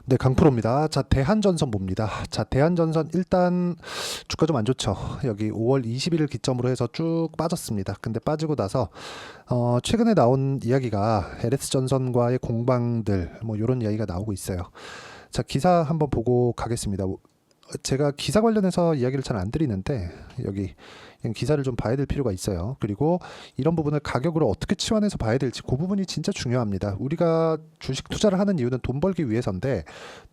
네, 강프로입니다. 자, 대한전선 봅니다. 자, 대한전선 일단 주가 좀 안 좋죠. 여기 5월 20일을 기점으로 해서 쭉 빠졌습니다. 근데 빠지고 나서 최근에 나온 이야기가 LS전선과의 공방들 뭐 이런 이야기가 나오고 있어요. 자, 기사 한번 보고 가겠습니다. 제가 기사 관련해서 이야기를 잘 안 드리는데 여기 그냥 기사를 좀 봐야 될 필요가 있어요. 그리고 이런 부분을 가격으로 어떻게 치환해서 봐야 될지 그 부분이 진짜 중요합니다. 우리가 주식 투자를 하는 이유는 돈 벌기 위해서인데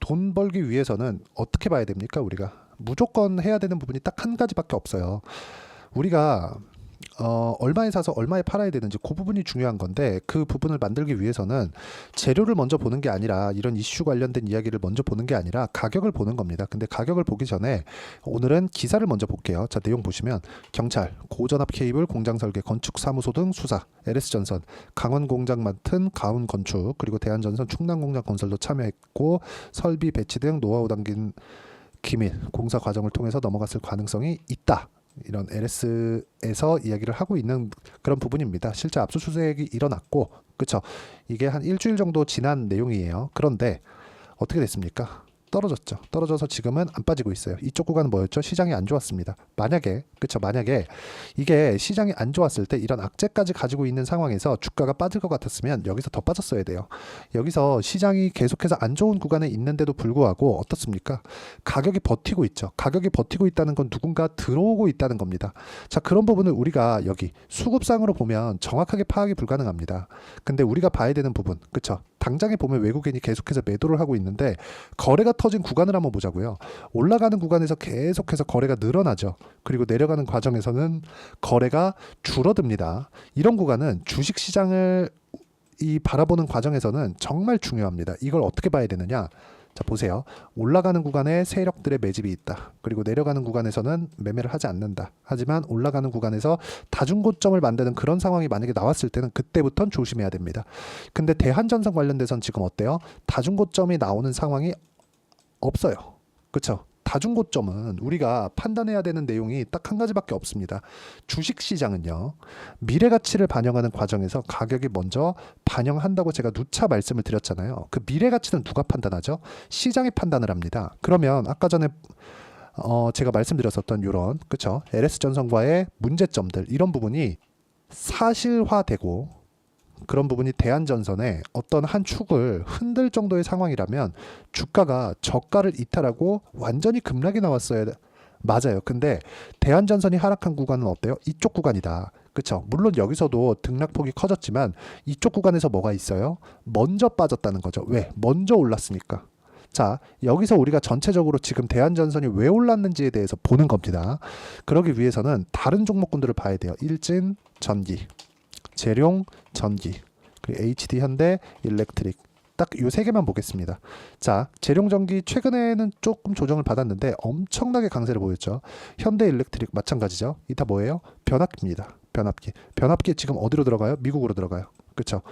돈 벌기 위해서는 어떻게 봐야 됩니까? 우리가 무조건 해야 되는 부분이 딱 한 가지밖에 없어요. 우리가 얼마에 사서 얼마에 팔아야 되는지 그 부분이 중요한 건데 그 부분을 만들기 위해서는 재료를 먼저 보는 게 아니라 이런 이슈 관련된 이야기를 먼저 보는 게 아니라 가격을 보는 겁니다. 근데 가격을 보기 전에 오늘은 기사를 먼저 볼게요. 자, 내용 보시면 경찰, 고전압 케이블 공장 설계, 건축 사무소 등 수사, LS전선, 강원 공장 맡은 가운 건축, 그리고 대한전선 충남 공장 건설도 참여했고 설비 배치 등 노하우 담긴 기밀 공사 과정을 통해서 넘어갔을 가능성이 있다. 이런 LS에서 이야기를 하고 있는 그런 부분입니다. 실제 압수수색이 일어났고, 그쵸? 이게 한 일주일 정도 지난 내용이에요. 그런데 어떻게 됐습니까? 떨어졌죠. 떨어져서 지금은 안 빠지고 있어요. 이쪽 구간은 뭐였죠? 시장이 안 좋았습니다. 만약에, 그쵸? 만약에 이게 시장이 안 좋았을 때 이런 악재까지 가지고 있는 상황에서 주가가 빠질 것 같았으면 여기서 더 빠졌어야 돼요. 여기서 시장이 계속해서 안 좋은 구간에 있는데도 불구하고 어떻습니까? 가격이 버티고 있죠. 가격이 버티고 있다는 건 누군가 들어오고 있다는 겁니다. 자, 그런 부분을 우리가 여기 수급상으로 보면 정확하게 파악이 불가능합니다. 근데 우리가 봐야 되는 부분, 그쵸? 당장에 보면 외국인이 계속해서 매도를 하고 있는데 거래가 터진 구간을 한번 보자고요. 올라가는 구간에서 계속해서 거래가 늘어나죠. 그리고 내려가는 과정에서는 거래가 줄어듭니다. 이런 구간은 주식 시장을 바라보는 과정에서는 정말 중요합니다. 이걸 어떻게 봐야 되느냐? 자, 보세요. 올라가는 구간에 세력들의 매집이 있다. 그리고 내려가는 구간에서는 매매를 하지 않는다. 하지만 올라가는 구간에서 다중고점을 만드는 그런 상황이 만약에 나왔을 때는 그때부터는 조심해야 됩니다. 근데 대한전선 관련돼서는 지금 어때요? 다중고점이 나오는 상황이 없어요. 그렇죠? 다중고점은 우리가 판단해야 되는 내용이 딱 한 가지밖에 없습니다. 주식시장은요, 미래가치를 반영하는 과정에서 가격이 먼저 반영한다고 제가 누차 말씀을 드렸잖아요. 그 미래가치는 누가 판단하죠? 시장이 판단을 합니다. 그러면 아까 전에 제가 말씀드렸었던 이런, 그쵸? LS전선과의 문제점들, 이런 부분이 사실화되고 그런 부분이 대한전선의 어떤 한 축을 흔들 정도의 상황이라면 주가가 저가를 이탈하고 완전히 급락이 나왔어야 맞아요. 근데 대한전선이 하락한 구간은 어때요? 이쪽 구간이다. 그쵸? 물론 여기서도 등락폭이 커졌지만 이쪽 구간에서 뭐가 있어요? 먼저 빠졌다는 거죠. 왜? 먼저 올랐으니까. 자, 여기서 우리가 전체적으로 지금 대한전선이 왜 올랐는지에 대해서 보는 겁니다. 그러기 위해서는 다른 종목군들을 봐야 돼요. 일진, 전기, 재룡, 전기, 그리고 HD 현대, 일렉트릭. 딱 요 세 개만 보겠습니다. 자, 재룡전기 최근에는 조금 조정을 받았는데 엄청나게 강세를 보였죠. 현대 일렉트릭 마찬가지죠. 이 다 뭐예요? 변압기입니다. 변압기. 변압기 지금 어디로 들어가요? 미국으로 들어가요. 그렇죠?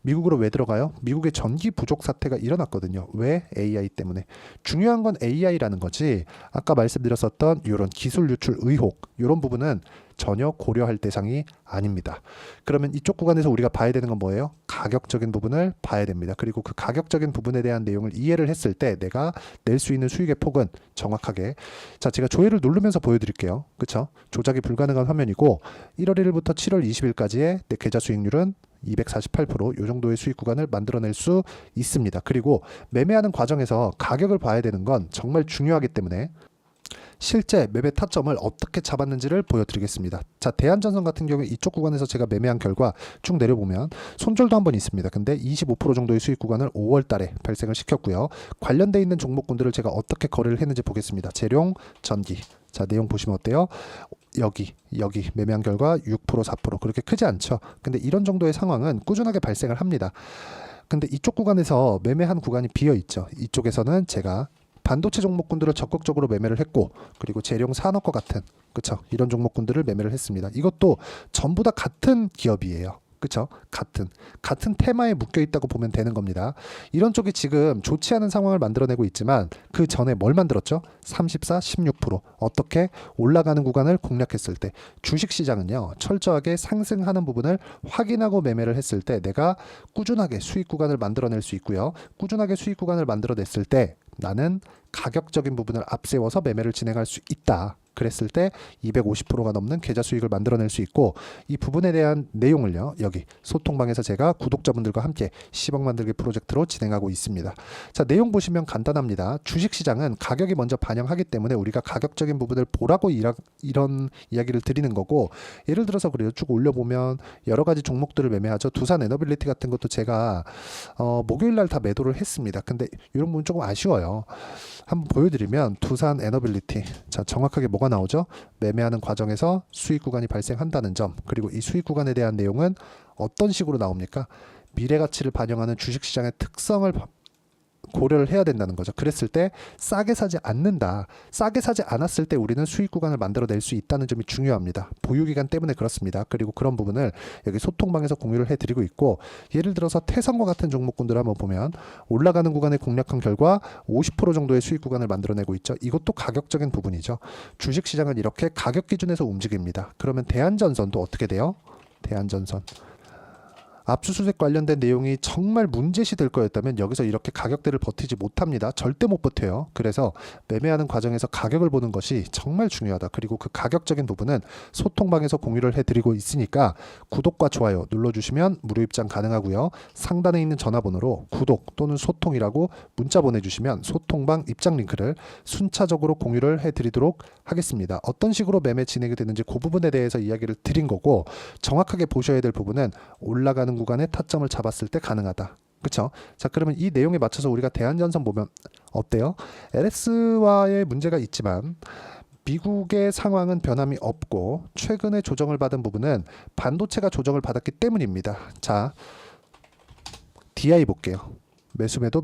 미국으로 왜 들어가요? 미국의 전기 부족 사태가 일어났거든요. 왜? AI 때문에. 중요한 건 AI라는 거지. 아까 말씀드렸었던 이런 기술 유출 의혹, 이런 부분은 전혀 고려할 대상이 아닙니다. 그러면 이쪽 구간에서 우리가 봐야 되는 건 뭐예요? 가격적인 부분을 봐야 됩니다. 그리고 그 가격적인 부분에 대한 내용을 이해를 했을 때 내가 낼 수 있는 수익의 폭은 정확하게, 자, 제가 조회를 누르면서 보여드릴게요. 그쵸? 조작이 불가능한 화면이고 1월 1일부터 7월 20일까지의 내 계좌 수익률은 248%, 요 정도의 수익 구간을 만들어낼 수 있습니다. 그리고 매매하는 과정에서 가격을 봐야 되는 건 정말 중요하기 때문에 실제 매매 타점을 어떻게 잡았는지를 보여드리겠습니다. 자, 대한전선 같은 경우에 이쪽 구간에서 제가 매매한 결과 쭉 내려보면 손절도 한번 있습니다. 근데 25% 정도의 수익 구간을 5월 달에 발생을 시켰고요. 관련돼 있는 종목군들을 제가 어떻게 거래를 했는지 보겠습니다. 재룡, 전기. 자, 내용 보시면 어때요? 여기 매매한 결과 6%, 4% 그렇게 크지 않죠. 근데 이런 정도의 상황은 꾸준하게 발생을 합니다. 근데 이쪽 구간에서 매매한 구간이 비어 있죠. 이쪽에서는 제가 반도체 종목군들을 적극적으로 매매를 했고, 그리고 재룡 산업과 같은, 그쵸? 이런 종목군들을 매매를 했습니다. 이것도 전부 다 같은 기업이에요. 그쵸? 같은 테마에 묶여 있다고 보면 되는 겁니다. 이런 쪽이 지금 좋지 않은 상황을 만들어내고 있지만 그 전에 뭘 만들었죠? 34, 16%. 어떻게? 올라가는 구간을 공략했을 때 주식시장은요, 철저하게 상승하는 부분을 확인하고 매매를 했을 때 내가 꾸준하게 수익 구간을 만들어낼 수 있고요. 꾸준하게 수익 구간을 만들어냈을 때 나는 가격적인 부분을 앞세워서 매매를 진행할 수 있다. 그랬을 때 250%가 넘는 계좌 수익을 만들어낼 수 있고, 이 부분에 대한 내용을요, 여기 소통방에서 제가 구독자분들과 함께 10억 만들기 프로젝트로 진행하고 있습니다. 자, 내용 보시면 간단합니다. 주식시장은 가격이 먼저 반영하기 때문에 우리가 가격적인 부분을 보라고 이런 이야기를 드리는 거고, 예를 들어서 그래요. 쭉 올려보면 여러 가지 종목들을 매매하죠. 두산 에너빌리티 같은 것도 제가 목요일 날 다 매도를 했습니다. 근데 이런 부분 조금 아쉬워요. 한번 보여드리면 두산 에너빌리티, 자, 정확하게 뭐가 나오죠? 매매하는 과정에서 수익 구간이 발생한다는 점, 그리고 이 수익 구간에 대한 내용은 어떤 식으로 나옵니까? 미래 가치를 반영하는 주식시장의 특성을 고려를 해야 된다는 거죠. 그랬을 때 싸게 사지 않는다. 싸게 사지 않았을 때 우리는 수익 구간을 만들어낼 수 있다는 점이 중요합니다. 보유기간 때문에 그렇습니다. 그리고 그런 부분을 여기 소통방에서 공유를 해드리고 있고, 예를 들어서 태성과 같은 종목군들을 한번 보면 올라가는 구간에 공략한 결과 50% 정도의 수익 구간을 만들어내고 있죠. 이것도 가격적인 부분이죠. 주식시장은 이렇게 가격 기준에서 움직입니다. 그러면 대한전선도 어떻게 돼요? 대한전선. 압수수색 관련된 내용이 정말 문제시 될 거였다면 여기서 이렇게 가격대를 버티지 못합니다. 절대 못 버텨요. 그래서 매매하는 과정에서 가격을 보는 것이 정말 중요하다. 그리고 그 가격적인 부분은 소통방에서 공유를 해드리고 있으니까 구독과 좋아요 눌러주시면 무료 입장 가능하고요. 상단에 있는 전화번호로 구독 또는 소통이라고 문자 보내주시면 소통방 입장 링크를 순차적으로 공유를 해드리도록 하겠습니다. 어떤 식으로 매매 진행이 되는지 그 부분에 대해서 이야기를 드린 거고, 정확하게 보셔야 될 부분은 올라가는 구간에 타점을 잡았을 때 가능하다. 그쵸? 자, 그러면 이 내용에 맞춰서 우리가 대한전선 보면 어때요? LS와의 문제가 있지만 미국의 상황은 변함이 없고, 최근에 조정을 받은 부분은 반도체가 조정을 받았기 때문입니다. 자, DI 볼게요. 매수매도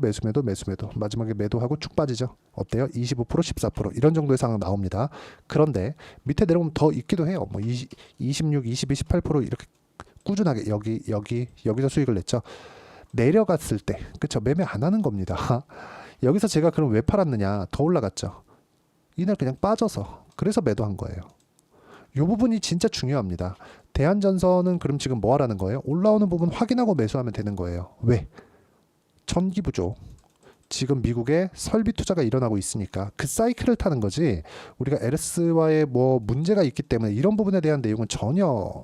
마지막에 매도하고 쭉 빠지죠. 어때요? 25%, 14% 이런 정도의 상황 나옵니다. 그런데 밑에 내려오면 더 있기도 해요. 뭐 26, 22, 18% 이렇게 꾸준하게 여기서 수익을 냈죠. 내려갔을 때, 그쵸? 매매 안 하는 겁니다. 여기서 제가 그럼 왜 팔았느냐? 더 올라갔죠. 이날 그냥 빠져서, 그래서 매도한 거예요. 이 부분이 진짜 중요합니다. 대한전선은 그럼 지금 뭐 하라는 거예요? 올라오는 부분 확인하고 매수하면 되는 거예요. 왜? 전기 부족. 지금 미국에 설비 투자가 일어나고 있으니까 그 사이클을 타는 거지, 우리가 LS와의 뭐 문제가 있기 때문에 이런 부분에 대한 내용은 전혀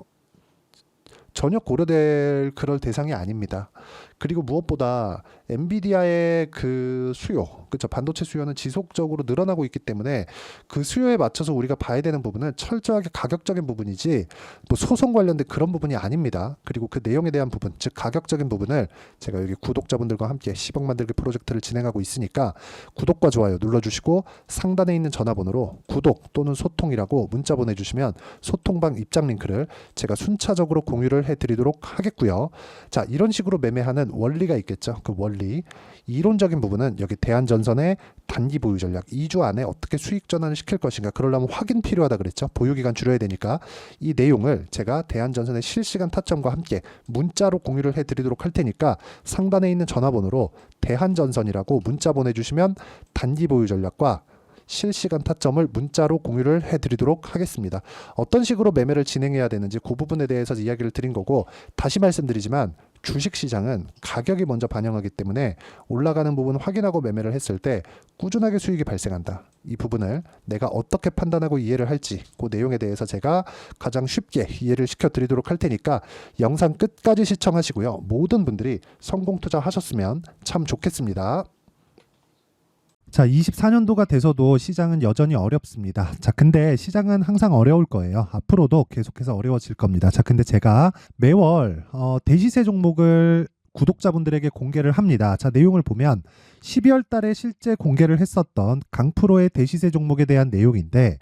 고려될 그럴 대상이 아닙니다. 그리고 무엇보다 엔비디아의 그 수요, 그렇죠? 반도체 수요는 지속적으로 늘어나고 있기 때문에 그 수요에 맞춰서 우리가 봐야 되는 부분은 철저하게 가격적인 부분이지 뭐 소송 관련된 그런 부분이 아닙니다. 그리고 그 내용에 대한 부분, 즉 가격적인 부분을 제가 여기 구독자분들과 함께 10억 만들기 프로젝트를 진행하고 있으니까 구독과 좋아요 눌러주시고 상단에 있는 전화번호로 구독 또는 소통이라고 문자 보내주시면 소통방 입장 링크를 제가 순차적으로 공유를 해드리도록 하겠고요. 자, 이런 식으로 매매하는 원리가 있겠죠. 그 원리, 이론적인 부분은 여기 대한전선의 단기 보유 전략, 2주 안에 어떻게 수익 전환을 시킬 것인가, 그러려면 확인 필요하다 그랬죠. 보유기간 줄여야 되니까 이 내용을 제가 대한전선의 실시간 타점과 함께 문자로 공유를 해드리도록 할 테니까 상단에 있는 전화번호로 대한전선이라고 문자 보내주시면 단기 보유 전략과 실시간 타점을 문자로 공유를 해드리도록 하겠습니다. 어떤 식으로 매매를 진행해야 되는지 그 부분에 대해서 이야기를 드린 거고, 다시 말씀드리지만 주식시장은 가격이 먼저 반영하기 때문에 올라가는 부분 확인하고 매매를 했을 때 꾸준하게 수익이 발생한다. 이 부분을 내가 어떻게 판단하고 이해를 할지 그 내용에 대해서 제가 가장 쉽게 이해를 시켜드리도록 할 테니까 영상 끝까지 시청하시고요. 모든 분들이 성공 투자하셨으면 참 좋겠습니다. 자, 24년도가 돼서도 시장은 여전히 어렵습니다. 자, 근데 시장은 항상 어려울 거예요. 앞으로도 계속해서 어려워질 겁니다. 자, 근데 제가 매월 대시세 종목을 구독자분들에게 공개를 합니다. 자, 내용을 보면 12월 달에 실제 공개를 했었던 강프로의 대시세 종목에 대한 내용인데,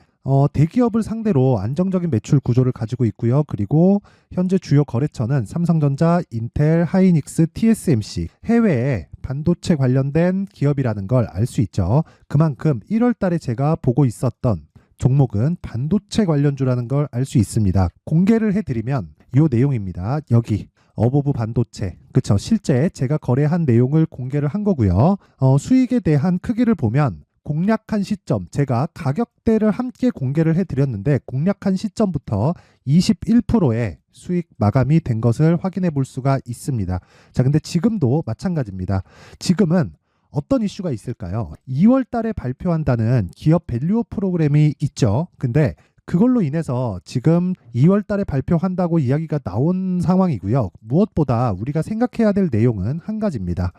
대기업을 상대로 안정적인 매출 구조를 가지고 있고요. 그리고 현재 주요 거래처는 삼성전자, 인텔, 하이닉스, TSMC, 해외에 반도체 관련된 기업이라는 걸 알 수 있죠. 그만큼 1월 달에 제가 보고 있었던 종목은 반도체 관련주라는 걸 알 수 있습니다. 공개를 해드리면 이 내용입니다. 여기 어보브 반도체, 그쵸? 실제 제가 거래한 내용을 공개를 한 거고요. 수익에 대한 크기를 보면 공략한 시점, 제가 가격대를 함께 공개를 해드렸는데 공략한 시점부터 21%의 수익 마감이 된 것을 확인해 볼 수가 있습니다. 자, 근데 지금도 마찬가지입니다. 지금은 어떤 이슈가 있을까요? 2월 달에 발표한다는 기업 밸류업 프로그램이 있죠. 근데 그걸로 인해서 지금 2월 달에 발표한다고 이야기가 나온 상황이고요. 무엇보다 우리가 생각해야 될 내용은 한 가지입니다.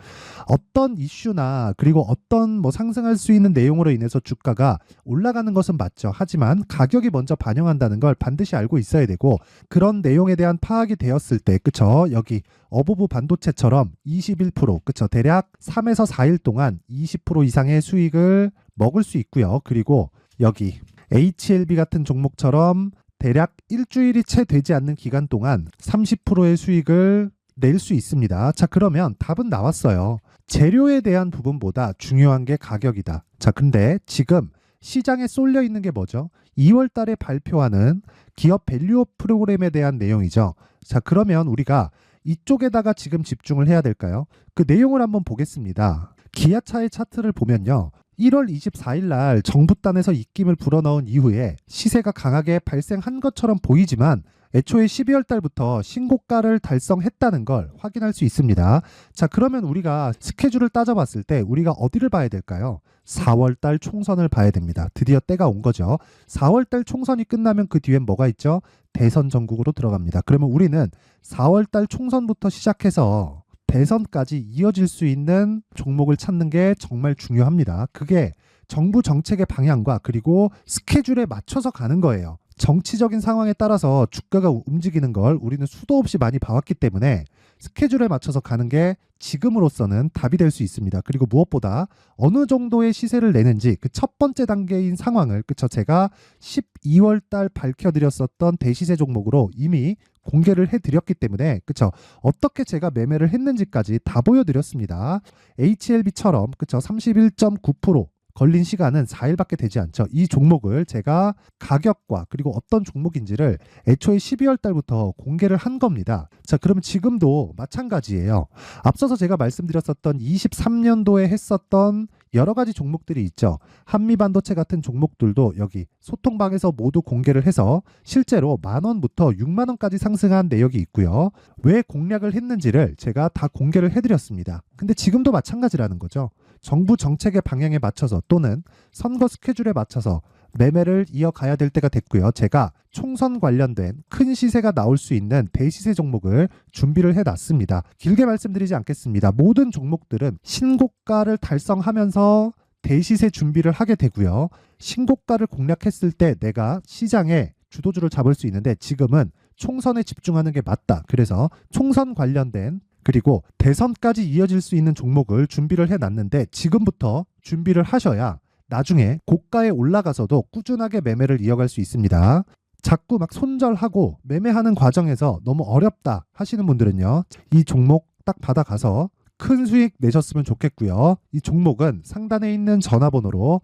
어떤 이슈나 그리고 어떤 상승할 수 있는 내용으로 인해서 주가가 올라가는 것은 맞죠. 하지만 가격이 먼저 반영한다는 걸 반드시 알고 있어야 되고, 그런 내용에 대한 파악이 되었을 때, 그쵸? 여기 어보브 반도체처럼 21%, 그쵸? 대략 3에서 4일 동안 20% 이상의 수익을 먹을 수 있고요. 그리고 여기 HLB 같은 종목처럼 대략 일주일이 채 되지 않는 기간 동안 30%의 수익을 낼 수 있습니다. 자, 그러면 답은 나왔어요. 재료에 대한 부분보다 중요한 게 가격이다. 자, 근데 지금 시장에 쏠려 있는 게 뭐죠? 2월 달에 발표하는 기업 밸류업 프로그램에 대한 내용이죠. 자, 그러면 우리가 이쪽에다가 지금 집중을 해야 될까요? 그 내용을 한번 보겠습니다. 기아차의 차트를 보면요. 1월 24일 날 정부단에서 입김을 불어넣은 이후에 시세가 강하게 발생한 것처럼 보이지만 애초에 12월 달부터 신고가를 달성했다는 걸 확인할 수 있습니다. 자, 그러면 우리가 스케줄을 따져봤을 때 우리가 어디를 봐야 될까요? 4월 달 총선을 봐야 됩니다. 드디어 때가 온 거죠. 4월 달 총선이 끝나면 그 뒤엔 뭐가 있죠? 대선 전국으로 들어갑니다. 그러면 우리는 4월 달 총선부터 시작해서 대선까지 이어질 수 있는 종목을 찾는 게 정말 중요합니다. 그게 정부 정책의 방향과 그리고 스케줄에 맞춰서 가는 거예요. 정치적인 상황에 따라서 주가가 움직이는 걸 우리는 수도 없이 많이 봐왔기 때문에 스케줄에 맞춰서 가는 게 지금으로서는 답이 될 수 있습니다. 그리고 무엇보다 어느 정도의 시세를 내는지 그 첫 번째 단계인 상황을, 그쵸? 제가 12월 달 밝혀드렸었던 대시세 종목으로 이미 공개를 해드렸기 때문에, 그쵸? 어떻게 제가 매매를 했는지까지 다 보여드렸습니다. HLB처럼, 그쵸? 31.9% 걸린 시간은 4일밖에 되지 않죠. 이 종목을 제가 가격과 그리고 어떤 종목인지를 애초에 12월 달부터 공개를 한 겁니다. 자, 그러면 지금도 마찬가지예요. 앞서서 제가 말씀드렸었던 23년도에 했었던 여러 가지 종목들이 있죠. 한미반도체 같은 종목들도 여기 소통방에서 모두 공개를 해서 실제로 10,000원부터 60,000원까지 상승한 내역이 있고요. 왜 공략을 했는지를 제가 다 공개를 해드렸습니다. 근데 지금도 마찬가지라는 거죠. 정부 정책의 방향에 맞춰서 또는 선거 스케줄에 맞춰서 매매를 이어가야 될 때가 됐고요. 제가 총선 관련된 큰 시세가 나올 수 있는 대시세 종목을 준비를 해놨습니다. 길게 말씀드리지 않겠습니다. 모든 종목들은 신고가를 달성하면서 대시세 준비를 하게 되고요. 신고가를 공략했을 때 내가 시장에 주도주를 잡을 수 있는데 지금은 총선에 집중하는 게 맞다. 그래서 총선 관련된 그리고 대선까지 이어질 수 있는 종목을 준비를 해놨는데 지금부터 준비를 하셔야 나중에 고가에 올라가서도 꾸준하게 매매를 이어갈 수 있습니다. 자꾸 막 손절하고 매매하는 과정에서 너무 어렵다 하시는 분들은요. 이 종목 딱 받아가서 큰 수익 내셨으면 좋겠고요. 이 종목은 상단에 있는 전화번호로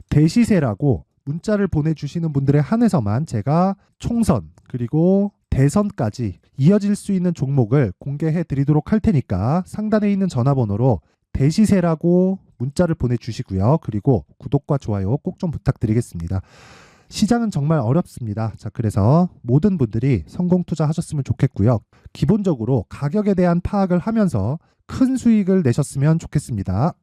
대시세라고 문자를 보내주시는 분들에 한해서만 제가 총선 그리고 대선까지 이어질 수 있는 종목을 공개해 드리도록 할 테니까 상단에 있는 전화번호로 대시세라고 문자를 보내주시고요. 그리고 구독과 좋아요 꼭 좀 부탁드리겠습니다. 시장은 정말 어렵습니다. 자, 그래서 모든 분들이 성공 투자하셨으면 좋겠고요. 기본적으로 가격에 대한 파악을 하면서 큰 수익을 내셨으면 좋겠습니다.